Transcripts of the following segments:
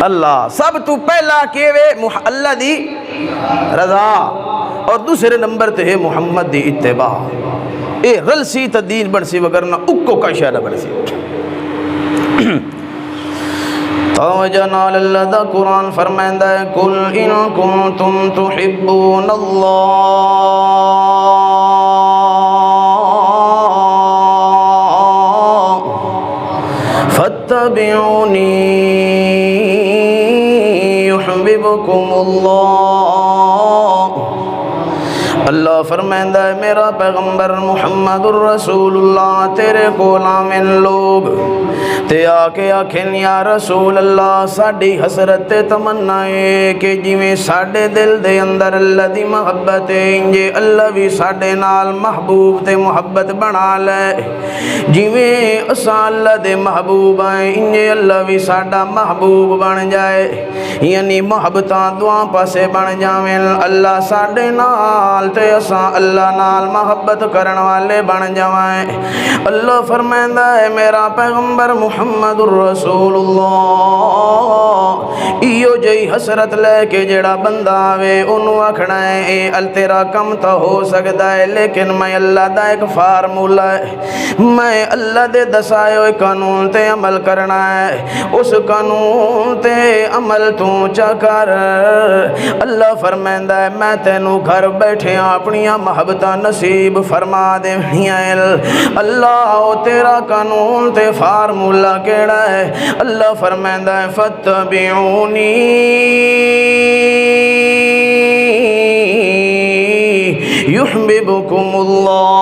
اللہ سب تو پہلا کیوے اللہ دی رضا اور دوسرے نمبر تے ہے محمد دی اتباع. اے رل سی تا دین بن سی وگرنہ اکو کا اشارہ بن سی. توجہ نال اللہ دا قرآن فرمائندہ ہے قل ان کنتم تحبون اللہ فاتبعونی یحببکم اللہ. اللہ فرمائندہ ہے میرا پیغمبر محمد الرسول اللہ تیرے غلام لوگ تے آکے آکھیں یا رسول اللہ ساڑی حسرت تمنا ہے کہ جویں ساڑے دل دے اندر اللہ دی محبت ہے انجے اللہ بھی ساڑے نال محبوب تے محبت بنا لے. جویں اساں اللہ دے محبوب ہیں انجے اللہ بھی ساڑا محبوب بن جائے یعنی محبتاں دعا پاسے بن جاویں اللہ ساڑے نال تے اساں اللہ نال محبت کرن والے بن جاویں. اللہ فرمائندہ ہے میرا پیغمبر محمد الرسول اللہ ایو جئی حسرت لے کے جڑا بندہ آوے انہوں آکھنا ہے اے تیرا کم تا ہو سکتا ہے لیکن میں اللہ دا ایک فارمولہ ہے میں اللہ دے دسائے ہوئے قانون تے عمل کرنا ہے اس قانون تے عمل تو چکر. اللہ فرمائندہ ہے میں تینوں گھر بیٹھے اپنی محبتہ نصیب فرما دے. اللہ تیرا قانون تے فارمولہ کیڑا ہے. اللہ فرمائندہ ہے فاتبعونی یحببکم اللہ.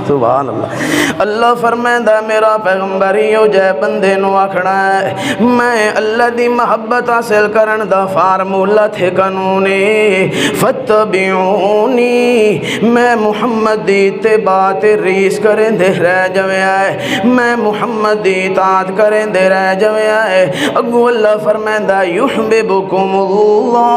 سبحان اللہ. اللہ فرمائندہ میرا پیغمبر یو جے بندے نو آکھنا ہے میں اللہ دی محبت حاصل کرن دا فارمولہ تھے قانونے فتبعونی میں محمد دی اتباع تے ریس کریں دے رہ جوے آئے میں محمد دی اطاعت کریں دے رہ جوے آئے. اگو اللہ فرمائندہ یحببکم اللہ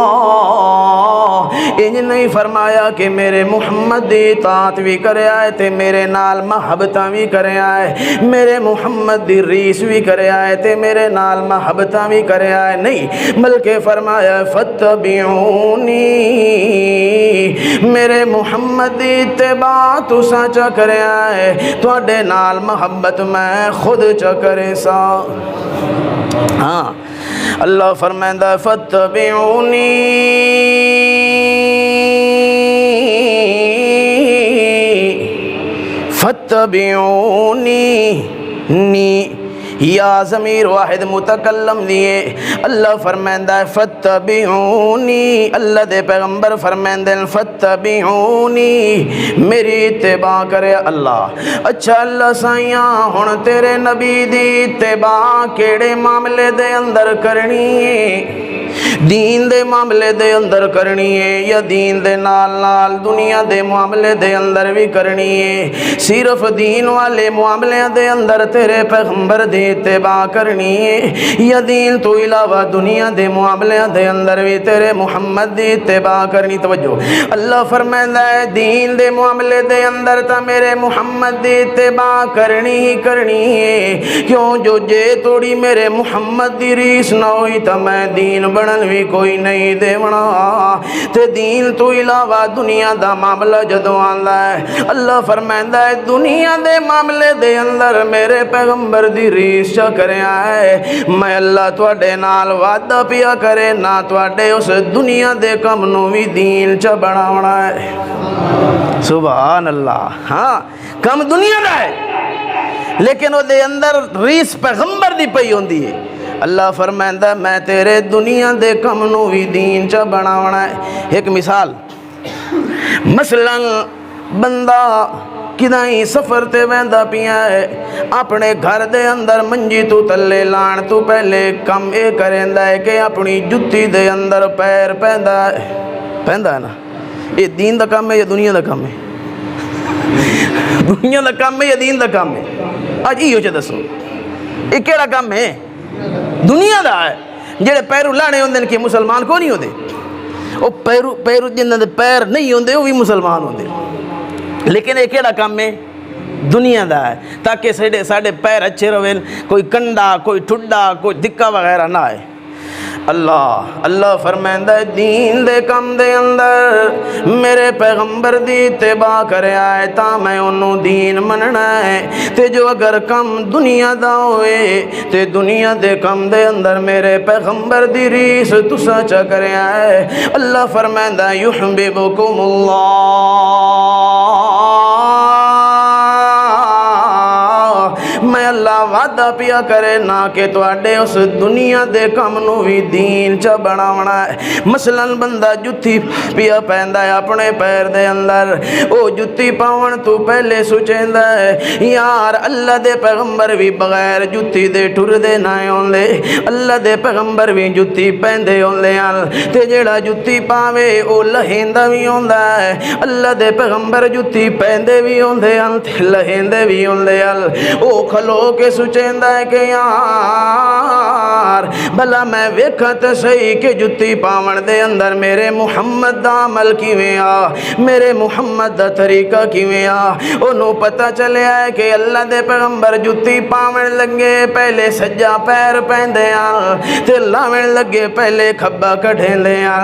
انج نہیں فرمایا کہ میرے محمد دی اطاعت بھی کرے آئے تے میرے نال محبتاں بھی کرے آئے میرے محمد دی ریس بھی کرے آئے تے میرے نال محبتاں بھی کرے آئے نہیں بلکہ فرمایا فتبعونی میرے محمد دی اتباع تو سانچا کرے آئے تواڈے نال محبت میں خود چا کرے سا. ہاں اللہ فرمائندہ فتبعونی فتبعونی نی یا ضمیر واحد متکلم لیے اللہ فرمائندہ ہے فتبعونی اللہ دے پیغمبر فرمائندہ ہیں فتبعونی میری اتباع کرے اللہ. اچھا اللہ سائیاں ہن تیرے نبی دی اتباع کیڑے معاملے دے اندر کرنی ہے دین دے معاملے دے اندر کرنی ہے یا دین دے نال نال دنیا دے معاملے دے اندر بھی کرنی ہے. صرف دین والے معاملے دے اندر تیرے پیغمبر دی اتباع کرنی ہے یا دین تو علاوہ دنیا دے معاملے دے اندر بھی تیرے محمد دی اتباع کرنی. توجہ اللہ فرمائندہ ہے دین دے معاملے دے اندر تا میرے محمد دی اتباع کرنی ہی کرنی ہے کیوں جو جے توڑی میرے محمد دی ریس نہ ہوئی تا میں دین بڑھن بھی کوئی نہیں دیونا تے دین تو علاوہ دنیا دا معاملہ جدو آندا ہے اللہ فرمائندہ ہے دنیا دے معاملے دے اندر میرے پیغمبر دی ریس چا کرے آئے میں اللہ تواڈے نال وعدہ پیا کرے نہ تواڈے اس دنیا دے کم نو بھی دین چا بناونا ہے. سبحان اللہ. ہاں کم دنیا دا ہے لیکن وہ دے اندر ریس پیغمبر دی پئی ہوندی ہے. اللہ فرمائندہ میں تیرے دنیا دے کم نو بھی دین چا بناونا ہے. ایک مثال مثلا بندہ کدائیں سفر تے ویندا پیا ہے اپنے گھر دے اندر منجی تو تلے لان تو پہلے کم اے کریندا ہے کہ اپنی جتی دے اندر پیر پیندا ہے نا. یہ دین دا کام ہے یا دنیا دا کام ہے؟ دنیا دا کام ہے یا دین دا کام ہے؟ آج یہ ہو دسو یہ کیڑا کام ہے؟ دنیا دا ہے. جڑے پیرو لانے ہوندے کہ مسلمان کو نہیں ہوندے وہ پیرو جنہاں دے پیر نہیں ہوندے وہ بھی مسلمان ہوندے لیکن یہ کیڑا کام ہے؟ دنیا دا ہے تاکہ ساڈے پیر اچھے رہن، کوئی کنڈا کوئی ٹھڈا کوئی دکا وغیرہ نہ آئے۔ اللہ فرمائندا ہے دین دے کم دے اندر میرے پیغمبر دی اتباع کرے آئے تا میں انہوں دین مننا ہے، تے جو اگر کم دنیا دا ہوئے تے دنیا دے کم دے اندر میرے پیغمبر دی ریس تسا چا کرے آئے۔ اللہ فرمائندا ہے یحببکم اللہ، میں اللہ وعدہ پیا کرے نہ کہ تواڈے اس دنیا دے کم نو بھی دین چا بناونا ہے۔ مثلا بندہ جتی پیا پیندا ہے اپنے پیر دے اندر، او جتی پاون تو پہلے سوچیندا ہے یار اللہ دے پیغمبر بھی بغیر جتی دے ٹر دے نہ ہوندے، اللہ دے پیغمبر بھی جتی پیندے ہوندے ہیں تے جیڑا جتی پاوے او لہیندا بھی ہوندا ہے، اللہ دے پیغمبر جتی پیندے بھی ہوندے ہیں تے لہیندے بھی ہوندے ہیں۔ او کھلو کے سوچیندا ہے کہ یار بھلا میں ویکھاں تے صحیح کہ جتی پاون دے اندر میرے محمد دا عمل کیویں آ، میرے محمد دا طریقہ کیویں آ۔ انہوں پتہ چلیا ہے کہ اللہ دے پیغمبر جتی پاون لگے پہلے سجا پیر پیندے آ تے لاون لگے پہلے کھبا کڈھیندے آ۔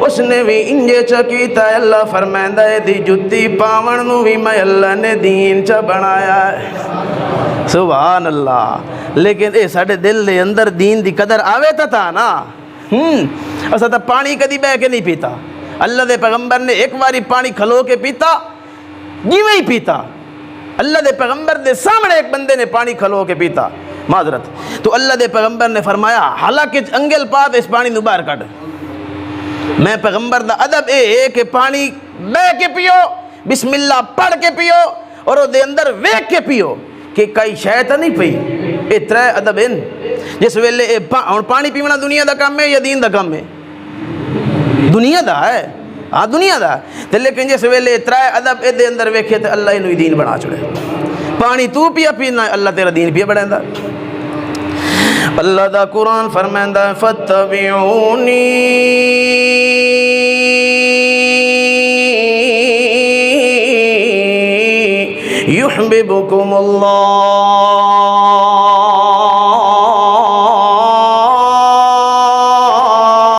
اس نے بھی انجے چا کیتا ہے۔ اللہ فرمائندا ہے دی جتی پاون نو بھی میں اللہ نے دین چا بنایا ہے۔ سبحان اللہ۔ لیکن اے ساڑھے دل دے اندر دین دی قدر آوے تا نا، اسا تا پانی کدی بے کے نہیں پیتا۔ اللہ دے پیغمبر نے ایک باری پانی کھلو کے پیتا جیویں ہی پیتا، اللہ دے پیغمبر دے سامنے ایک بندے نے پانی کھلو کے پیتا، معذرت، تو اللہ دے پیغمبر نے فرمایا حالانکہ انگل پات اس پانی نو باہر کڈ۔ میں پیغمبر دا ادب اے کہ پانی بے کے پیو، بسم اللہ پڑھ کے پیو اور او دے اندر ویکھ کے پیو کہ کئی شاید نہیں پئی۔ اے ترے ادب ان جس ویلے پانی پیونا دنیا دا کام ہے یا دین دا کام ہے؟ دنیا دا ہے، ہاں دنیا دا ہے، لیکن جس ویلے ترے ادب اے دے اندر ویکھے تے اللہ انہوں دین بنا چھڑے۔ پانی تو پیا پینا اللہ تیرا دین پیا بڑھیندا۔ اللہ دا قرآن فرمائندا ہے فَاتَّبِعُونِي يحببكم اللہ،